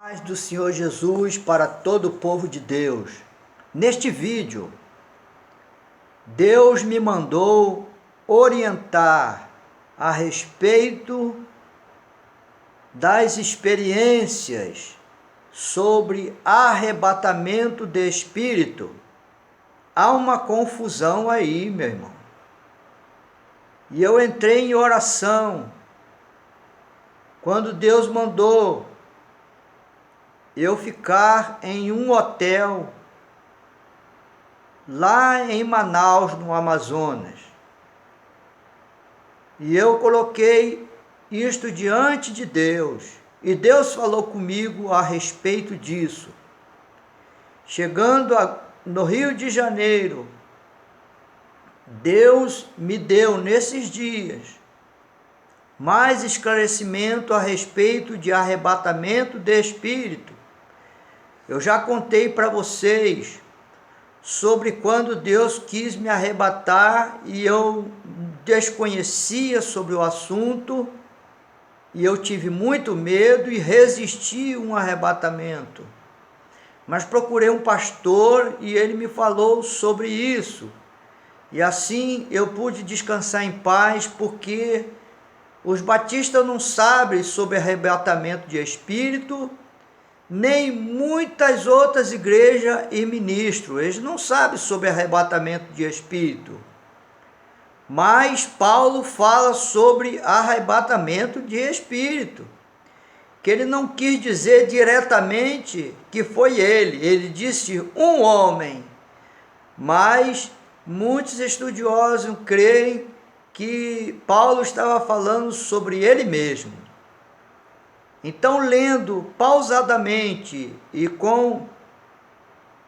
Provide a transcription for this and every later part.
Paz do Senhor Jesus para todo o povo de Deus. Neste vídeo, Deus me mandou orientar a respeito das experiências sobre arrebatamento de espírito. Há uma confusão aí, meu irmão. E eu entrei em oração quando Deus mandou eu ficar em um hotel lá em Manaus, no Amazonas. E eu coloquei isto diante de Deus. E Deus falou comigo a respeito disso. Chegando no Rio de Janeiro, Deus me deu nesses dias mais esclarecimento a respeito de arrebatamento de espírito. Eu já contei para vocês sobre quando Deus quis me arrebatar e eu desconhecia sobre o assunto e eu tive muito medo e resisti a um arrebatamento. Mas procurei um pastor e ele me falou sobre isso. E assim eu pude descansar em paz, porque os batistas não sabem sobre arrebatamento de espírito, nem muitas outras igrejas e ministros, eles não sabem sobre arrebatamento de espírito. Mas Paulo fala sobre arrebatamento de espírito, que ele não quis dizer diretamente que foi ele disse um homem, mas muitos estudiosos creem que Paulo estava falando sobre ele mesmo. Então, lendo pausadamente e com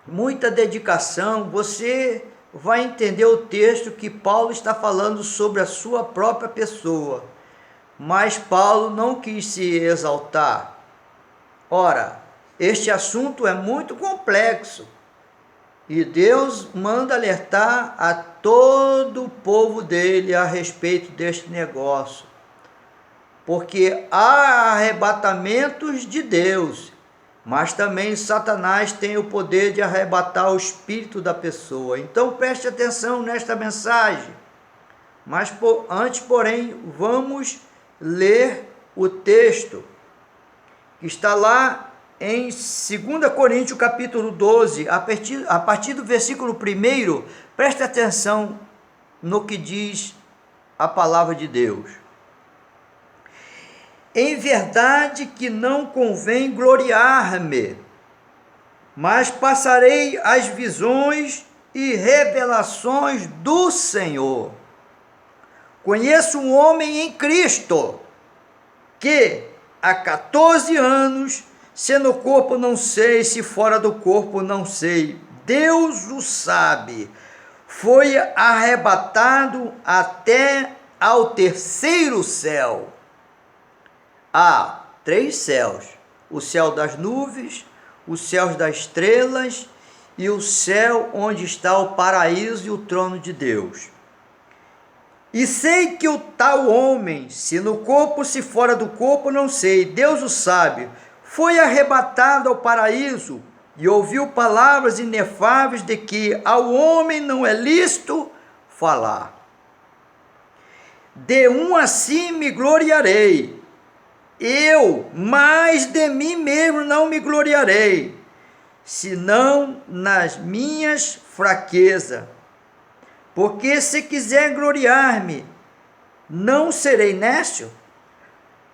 muita dedicação, você vai entender o texto que Paulo está falando sobre a sua própria pessoa. Mas Paulo não quis se exaltar. Ora, este assunto é muito complexo e Deus manda alertar a todo o povo dele a respeito deste negócio. Porque há arrebatamentos de Deus, mas também Satanás tem o poder de arrebatar o espírito da pessoa. Então preste atenção nesta mensagem. Mas antes, porém, vamos ler o texto que está lá em 2 Coríntios capítulo 12, a partir do versículo 1, preste atenção no que diz a palavra de Deus. Em verdade que não convém gloriar-me, mas passarei as visões e revelações do Senhor. Conheço um homem em Cristo, que há 14 anos, se no corpo não sei, se fora do corpo não sei, Deus o sabe, foi arrebatado até ao terceiro céu. Há 3 céus, o céu das nuvens, os céus das estrelas e o céu onde está o paraíso e o trono de Deus. E sei que o tal homem, se no corpo, se fora do corpo, não sei, Deus o sabe, foi arrebatado ao paraíso e ouviu palavras inefáveis de que ao homem não é lícito falar. De um assim me gloriarei, eu, mas de mim mesmo não me gloriarei, senão nas minhas fraquezas. Porque se quiser gloriar-me, não serei nécio,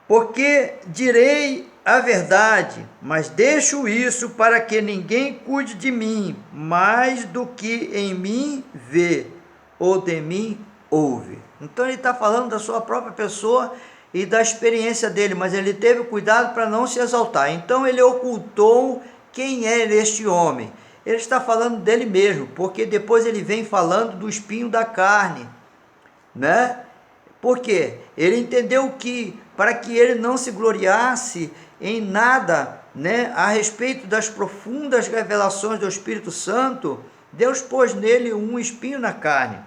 porque direi a verdade, mas deixo isso para que ninguém cuide de mim, mais do que em mim vê, ou de mim ouve. Então ele está falando da sua própria pessoa e da experiência dele, mas ele teve cuidado para não se exaltar. Então ele ocultou quem é este homem. Ele está falando dele mesmo, porque depois ele vem falando do espinho da carne, né? Por quê? Ele entendeu que para que ele não se gloriasse em nada, né, a respeito das profundas revelações do Espírito Santo, Deus pôs nele um espinho na carne.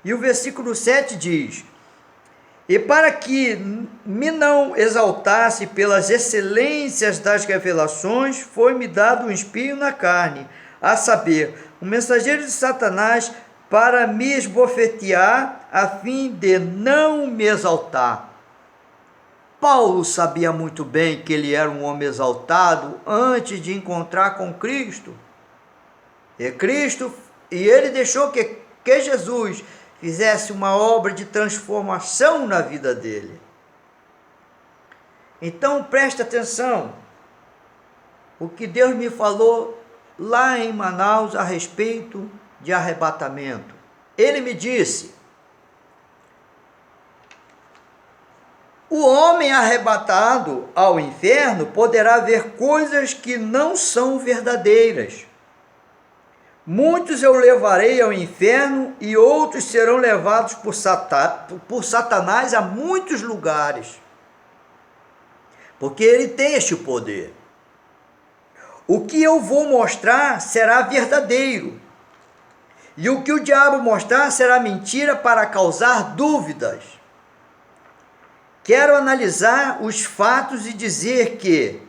E o versículo 7 diz: E para que me não exaltasse pelas excelências das revelações, foi-me dado um espinho na carne, a saber, um mensageiro de Satanás, para me esbofetear, a fim de não me exaltar. Paulo sabia muito bem que ele era um homem exaltado antes de encontrar com Cristo. E ele deixou que Jesus fizesse uma obra de transformação na vida dele. Então preste atenção, o que Deus me falou lá em Manaus a respeito de arrebatamento. Ele me disse: o homem arrebatado ao inferno poderá ver coisas que não são verdadeiras. Muitos eu levarei ao inferno e outros serão levados por Satanás a muitos lugares, porque ele tem este poder. O que eu vou mostrar será verdadeiro, e o que o diabo mostrar será mentira para causar dúvidas. Quero analisar os fatos e dizer que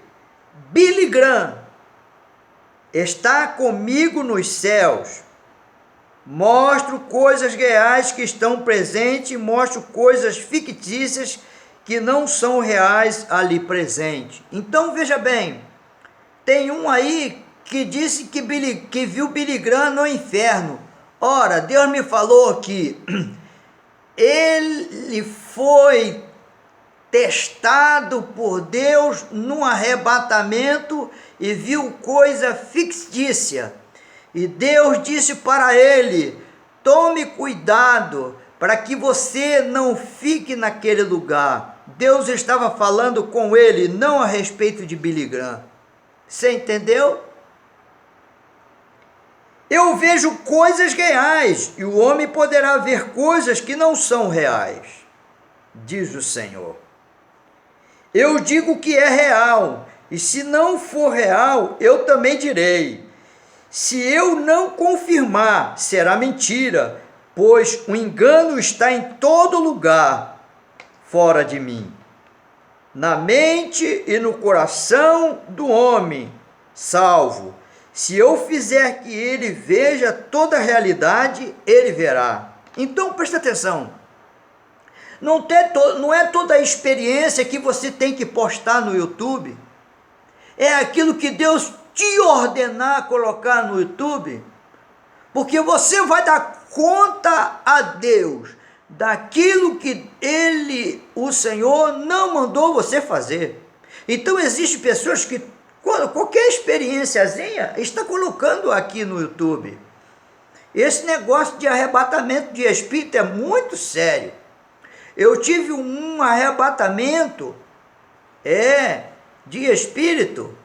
Billy Graham está comigo nos céus. Mostro coisas reais que estão presentes e mostro coisas fictícias que não são reais ali presente. Então veja bem, tem um aí que disse que viu Billy Graham no inferno. Ora, Deus me falou que ele foi testado por Deus num arrebatamento e viu coisa fictícia. E Deus disse para ele: tome cuidado para que você não fique naquele lugar. Deus estava falando com ele, não a respeito de Billy Graham. Você entendeu? Eu vejo coisas reais, e o homem poderá ver coisas que não são reais, diz o Senhor. Eu digo que é real, e se não for real, eu também direi. Se eu não confirmar, será mentira, pois o engano está em todo lugar, fora de mim. Na mente e no coração do homem, salvo. Se eu fizer que ele veja toda a realidade, ele verá. Então presta atenção. Não é toda a experiência que você tem que postar no YouTube. É aquilo que Deus te ordenar colocar no YouTube. Porque você vai dar conta a Deus daquilo que o Senhor, não mandou você fazer. Então existem pessoas que qualquer experiênciazinha está colocando aqui no YouTube. Esse negócio de arrebatamento de espírito é muito sério. Eu tive um arrebatamento de espírito,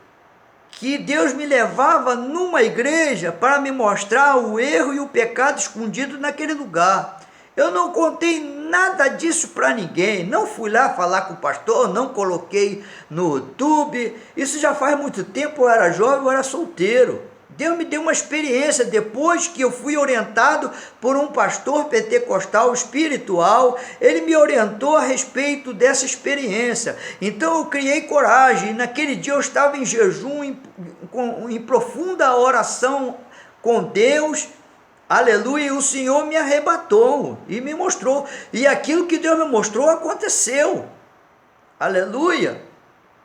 que Deus me levava numa igreja para me mostrar o erro e o pecado escondido naquele lugar. Eu não contei nada disso para ninguém, não fui lá falar com o pastor, não coloquei no YouTube. Isso já faz muito tempo, eu era jovem, eu era solteiro. Deus me deu uma experiência depois que eu fui orientado por um pastor pentecostal espiritual. Ele me orientou a respeito dessa experiência. Então eu criei coragem. Naquele dia eu estava em jejum, em profunda oração com Deus. Aleluia, e o Senhor me arrebatou e me mostrou. E aquilo que Deus me mostrou aconteceu. Aleluia.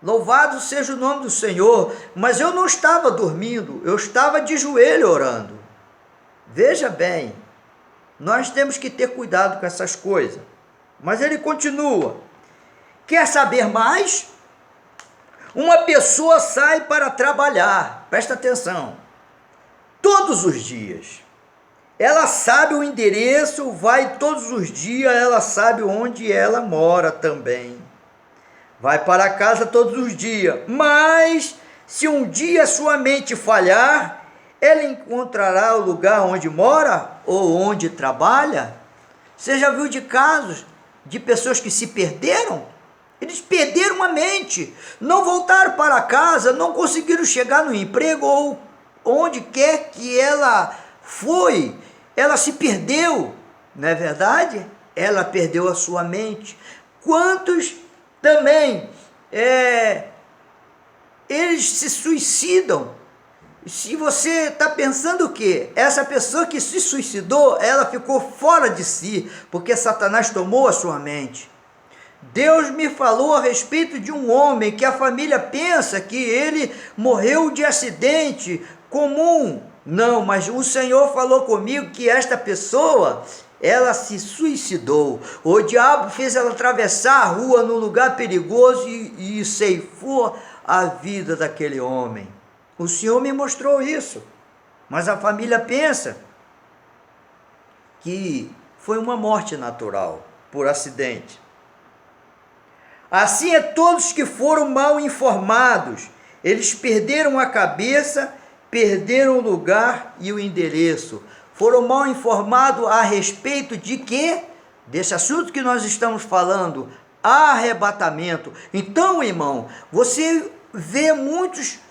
Louvado seja o nome do Senhor. Mas eu não estava dormindo, eu estava de joelho orando. Veja bem, nós temos que ter cuidado com essas coisas. Mas ele continua. Quer saber mais? Uma pessoa sai para trabalhar, presta atenção, todos os dias. Ela sabe o endereço, vai todos os dias, ela sabe onde ela mora também. Vai para casa todos os dias, mas se um dia sua mente falhar, ela encontrará o lugar onde mora ou onde trabalha? Você já viu de casos de pessoas que se perderam? Eles perderam a mente, não voltaram para casa, não conseguiram chegar no emprego ou onde quer que ela foi, ela se perdeu, não é verdade? ela perdeu a sua mente. Quantos também eles se suicidam? Se você está pensando o quê? Essa pessoa que se suicidou, ela ficou fora de si, porque Satanás tomou a sua mente. Deus me falou a respeito de um homem que a família pensa que ele morreu de acidente comum. Não, mas o Senhor falou comigo que esta pessoa, ela se suicidou. O diabo fez ela atravessar a rua num lugar perigoso e ceifou a vida daquele homem. O Senhor me mostrou isso, mas a família pensa que foi uma morte natural, por acidente. Assim é todos que foram mal informados. Eles perderam a cabeça, perderam o lugar e o endereço. Foram mal informados a respeito de quê? Desse assunto que nós estamos falando, arrebatamento. Então, irmão, você vê muitos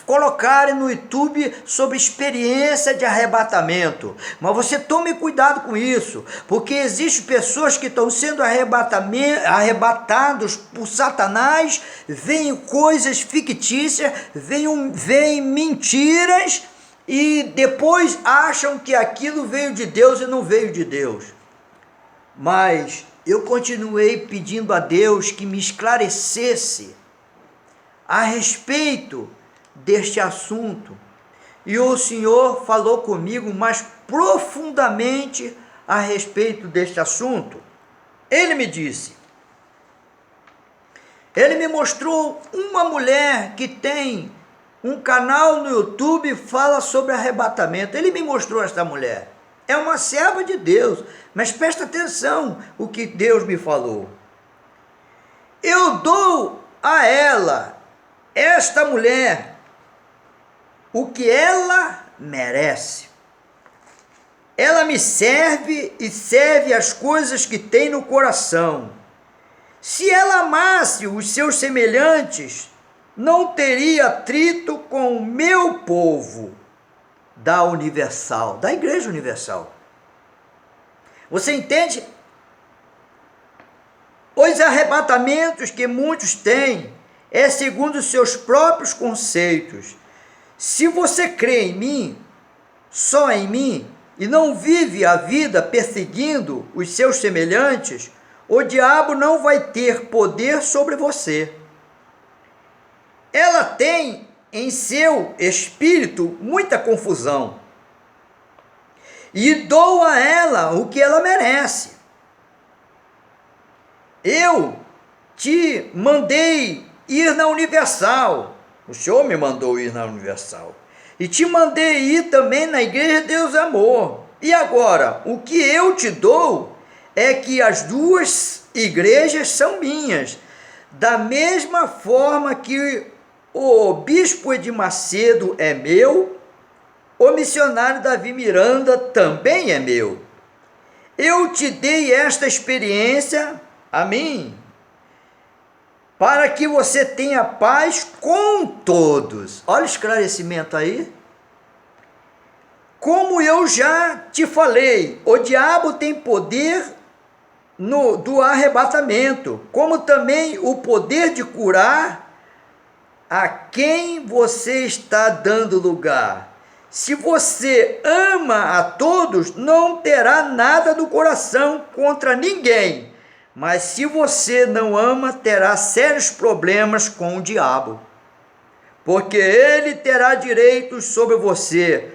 colocarem no YouTube sobre experiência de arrebatamento, mas você tome cuidado com isso, porque existem pessoas que estão sendo arrebatados por Satanás, veem coisas fictícias, veem mentiras, e depois acham que aquilo veio de Deus e não veio de Deus. Mas eu continuei pedindo a Deus que me esclarecesse a respeito deste assunto, e o Senhor falou comigo mais profundamente a respeito deste assunto. Ele me disse, ele me mostrou uma mulher que tem um canal no YouTube e fala sobre arrebatamento. Ele me mostrou esta mulher, é uma serva de Deus, mas presta atenção o que Deus me falou. Eu dou a ela, esta mulher, o que ela merece. Ela me serve e serve as coisas que tem no coração. Se ela amasse os seus semelhantes, não teria atrito com o meu povo da Universal, da Igreja Universal. Você entende? Os arrebatamentos que muitos têm é segundo os seus próprios conceitos. Se você crê em mim, só em mim, e não vive a vida perseguindo os seus semelhantes, o diabo não vai ter poder sobre você. Ela tem em seu espírito muita confusão, e dou a ela o que ela merece. Eu te mandei ir na Universal, o Senhor me mandou ir na Universal, e te mandei ir também na Igreja de Deus Amor. E agora, o que eu te dou é que as duas igrejas são minhas, da mesma forma que o bispo Edir Macedo é meu, o missionário Davi Miranda também é meu. Eu te dei esta experiência, a mim, para que você tenha paz com todos. Olha o esclarecimento aí. Como eu já te falei, o diabo tem poder do arrebatamento, como também o poder de curar a quem você está dando lugar. Se você ama a todos, não terá nada do coração contra ninguém. Mas se você não ama, terá sérios problemas com o diabo, porque ele terá direitos sobre você,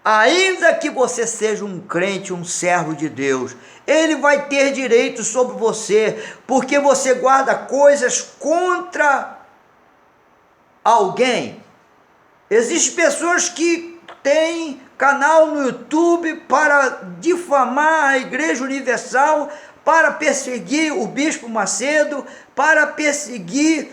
ainda que você seja um crente, um servo de Deus. Ele vai ter direitos sobre você, porque você guarda coisas contra alguém. Existem pessoas que têm canal no YouTube para difamar a Igreja Universal, para perseguir o Bispo Macedo, para perseguir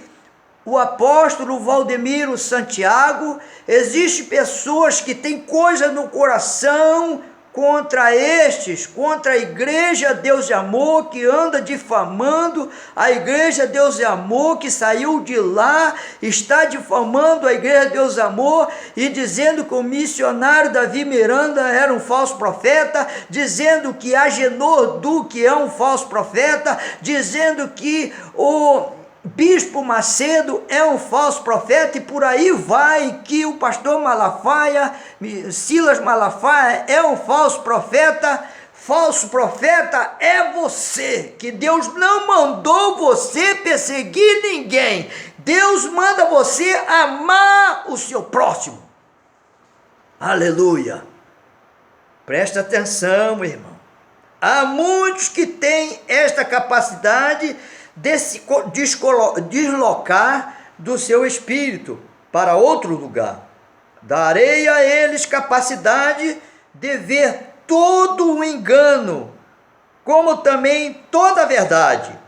o apóstolo Valdemiro Santiago. Existem pessoas que têm coisa no coração contra estes, contra a igreja Deus de Amor, que anda difamando a igreja Deus de Amor, que saiu de lá, está difamando a igreja Deus de Amor e dizendo que o missionário Davi Miranda era um falso profeta, dizendo que Agenor Duque é um falso profeta, dizendo que o Bispo Macedo é um falso profeta, e por aí vai, que o pastor Malafaia, Silas Malafaia é um falso profeta. Falso profeta é você, que Deus não mandou você perseguir ninguém. Deus manda você amar o seu próximo. Aleluia. Presta atenção, irmão. Há muitos que têm esta capacidade de se deslocar do seu espírito para outro lugar. Darei a eles capacidade de ver todo o engano, como também toda a verdade.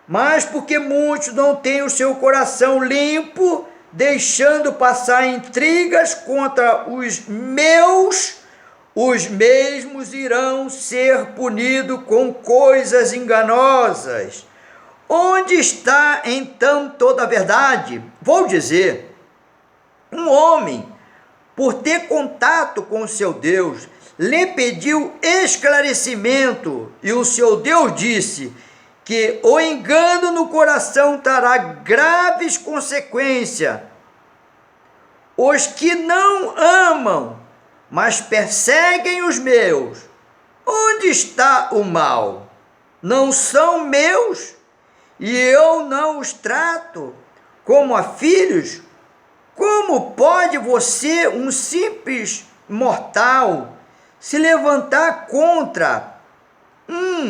Mas porque muitos não têm o seu coração limpo, deixando passar intrigas contra os meus, os mesmos irão ser punidos com coisas enganosas. Onde está então toda a verdade? Vou dizer, um homem, por ter contato com o seu Deus, lhe pediu esclarecimento, e o seu Deus disse que o engano no coração trará graves consequências. Os que não amam, mas perseguem os meus, onde está o mal? Não são meus? E eu não os trato como a filhos? Como pode você, um simples mortal, se levantar contra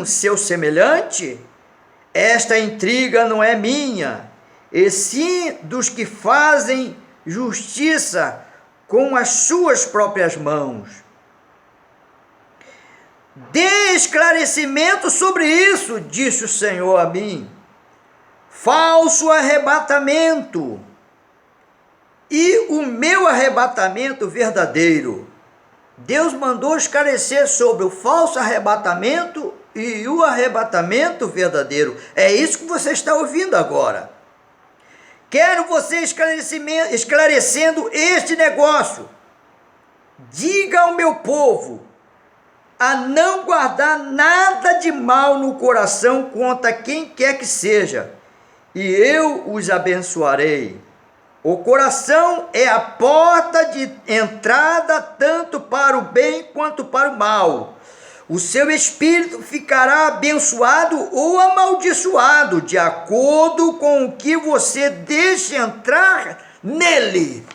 seu semelhante? Esta intriga não é minha, e sim dos que fazem justiça com as suas próprias mãos. Dê esclarecimento sobre isso, disse o Senhor a mim. Falso arrebatamento e o meu arrebatamento verdadeiro. Deus mandou esclarecer sobre o falso arrebatamento e o arrebatamento verdadeiro. É isso que você está ouvindo agora. Quero você esclarecendo este negócio. Diga ao meu povo a não guardar nada de mal no coração contra quem quer que seja, e eu os abençoarei. O coração é a porta de entrada tanto para o bem quanto para o mal. O seu espírito ficará abençoado ou amaldiçoado, de acordo com o que você deixa entrar nele.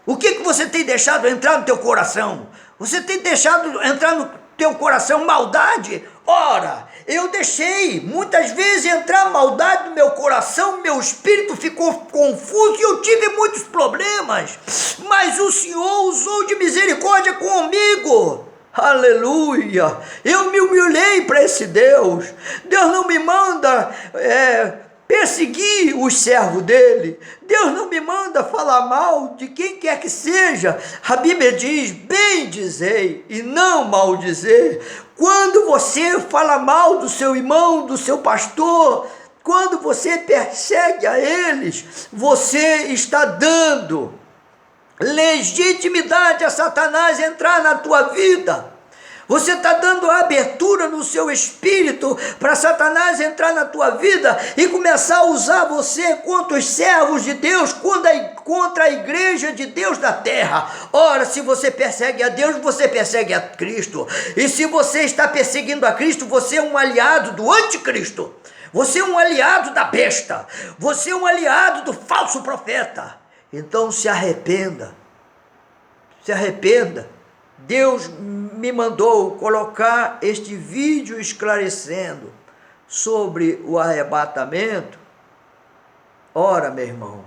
O que você tem deixado entrar no teu coração? Você tem deixado entrar no teu coração maldade? Ora, eu deixei muitas vezes entrar maldade no meu coração, meu espírito ficou confuso e eu tive muitos problemas, mas o Senhor usou de misericórdia comigo. Aleluia! Eu me humilhei para esse Deus. Deus não me manda perseguir os servos dele. Deus não me manda falar mal de quem quer que seja. A Bíblia diz: bem dizei e não mal dizer. Quando você fala mal do seu irmão, do seu pastor, quando você persegue a eles, você está dando legitimidade a Satanás entrar na tua vida. Você está dando abertura no seu espírito para Satanás entrar na tua vida e começar a usar você contra os servos de Deus, contra a igreja de Deus da terra. Ora, se você persegue a Deus, você persegue a Cristo. E se você está perseguindo a Cristo, você é um aliado do anticristo. Você é um aliado da besta. Você é um aliado do falso profeta. Então se arrependa. Se arrependa. Deus me mandou colocar este vídeo esclarecendo sobre o arrebatamento. Ora, meu irmão,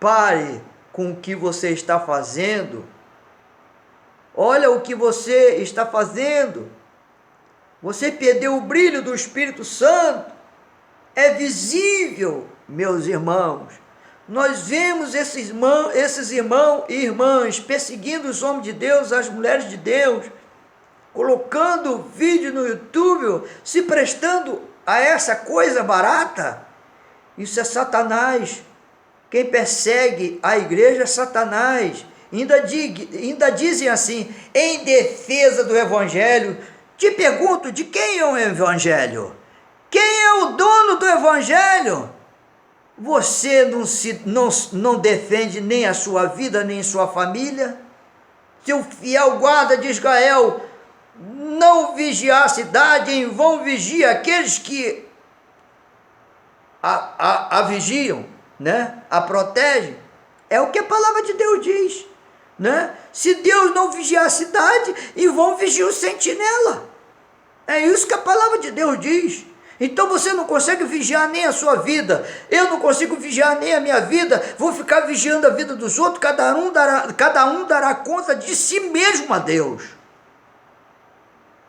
pare com o que você está fazendo. Olha o que você está fazendo. Você perdeu o brilho do Espírito Santo. É visível, meus irmãos. Nós vemos esses irmãos e irmãs perseguindo os homens de Deus, as mulheres de Deus. colocando vídeo no YouTube, se prestando a essa coisa barata, isso é Satanás. Quem persegue a igreja é Satanás. Ainda dizem assim, em defesa do Evangelho. Te pergunto, de quem é o Evangelho? Quem é o dono do Evangelho? Você não defende nem a sua vida, nem sua família? Seu fiel guarda de Israel não vigiar a cidade, em vão vigia aqueles que a vigiam, né? A protegem. É o que a palavra de Deus diz, né? Se Deus não vigiar a cidade, em vão vigia o sentinela. É isso que a palavra de Deus diz. Então você não consegue vigiar nem a sua vida, eu não consigo vigiar nem a minha vida, vou ficar vigiando a vida dos outros, cada um dará conta de si mesmo a Deus.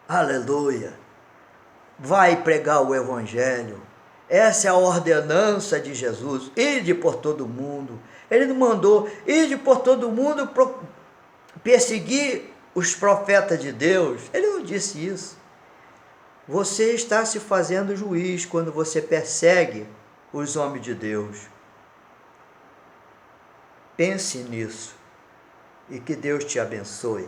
Aleluia. Vai pregar o Evangelho. Essa é a ordenança de Jesus. Ide por todo mundo. Ele não mandou ide por todo mundo perseguir os profetas de Deus. Ele não disse isso. Você está se fazendo juiz quando você persegue os homens de Deus. Pense nisso e que Deus te abençoe.